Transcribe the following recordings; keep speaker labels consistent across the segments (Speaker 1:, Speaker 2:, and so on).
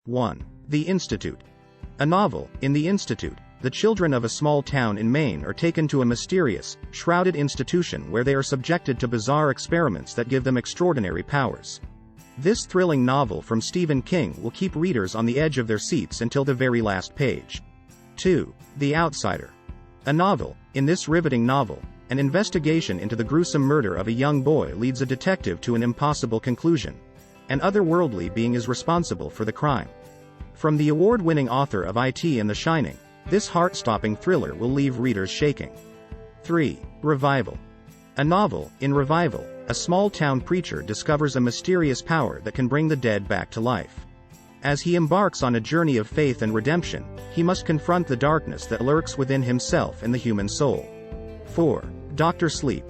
Speaker 1: 1. The Institute. A novel. In The Institute, the children of a small town in Maine are taken to a mysterious, shrouded institution where they are subjected to bizarre experiments that give them extraordinary powers. This thrilling novel from Stephen King will keep readers on the edge of their seats until the very last page. 2. The Outsider. A novel. In this riveting novel, an investigation into the gruesome murder of a young boy leads a detective to an impossible conclusion. An otherworldly being is responsible for the crime. From the award-winning author of IT and The Shining, this heart-stopping thriller will leave readers shaking. 3. Revival. A novel. In Revival, a small-town preacher discovers a mysterious power that can bring the dead back to life. As he embarks on a journey of faith and redemption, he must confront the darkness that lurks within himself and the human soul. 4. Dr. Sleep.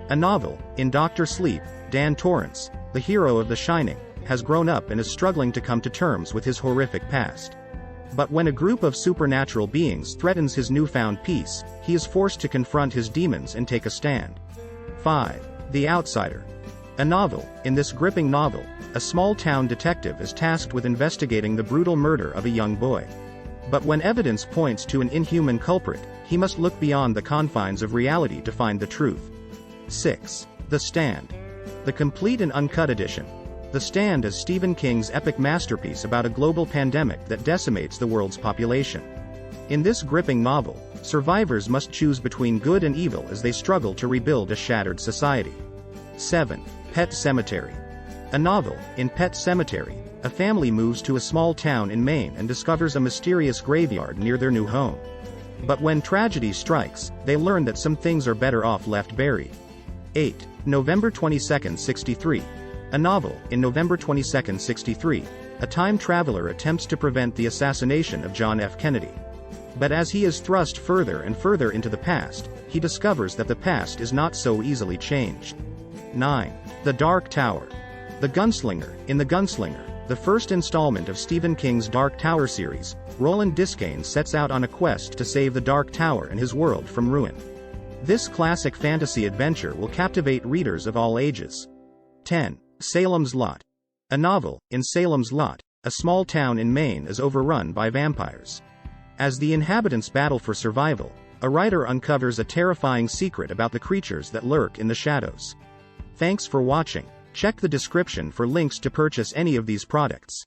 Speaker 1: A novel. In Dr. Sleep, Dan Torrance, the hero of The Shining, has grown up and is struggling to come to terms with his horrific past. But when a group of supernatural beings threatens his newfound peace, he is forced to confront his demons and take a stand. 5. The Outsider. A novel. In this gripping novel, a small-town detective is tasked with investigating the brutal murder of a young boy. But when evidence points to an inhuman culprit, he must look beyond the confines of reality to find the truth. 6. The Stand. The complete and uncut edition. The Stand is Stephen King's epic masterpiece about a global pandemic that decimates the world's population. In this gripping novel, survivors must choose between good and evil as they struggle to rebuild a shattered society. 7. Pet Sematary. A novel. In Pet Sematary, a family moves to a small town in Maine and discovers a mysterious graveyard near their new home. But when tragedy strikes, they learn that some things are better off left buried. 8. November 22, 63. A novel. In November 22, 63, a time traveler attempts to prevent the assassination of John F. Kennedy. But as he is thrust further and further into the past, he discovers that the past is not so easily changed. 9. The Dark Tower. The Gunslinger. In The Gunslinger, the first installment of Stephen King's Dark Tower series, Roland Discane sets out on a quest to save the Dark Tower and his world from ruin. This classic fantasy adventure will captivate readers of all ages. 10. Salem's Lot. A novel. In Salem's Lot, a small town in Maine is overrun by vampires. As the inhabitants battle for survival, a writer uncovers a terrifying secret about the creatures that lurk in the shadows. Thanks for watching. Check the description for links to purchase any of these products.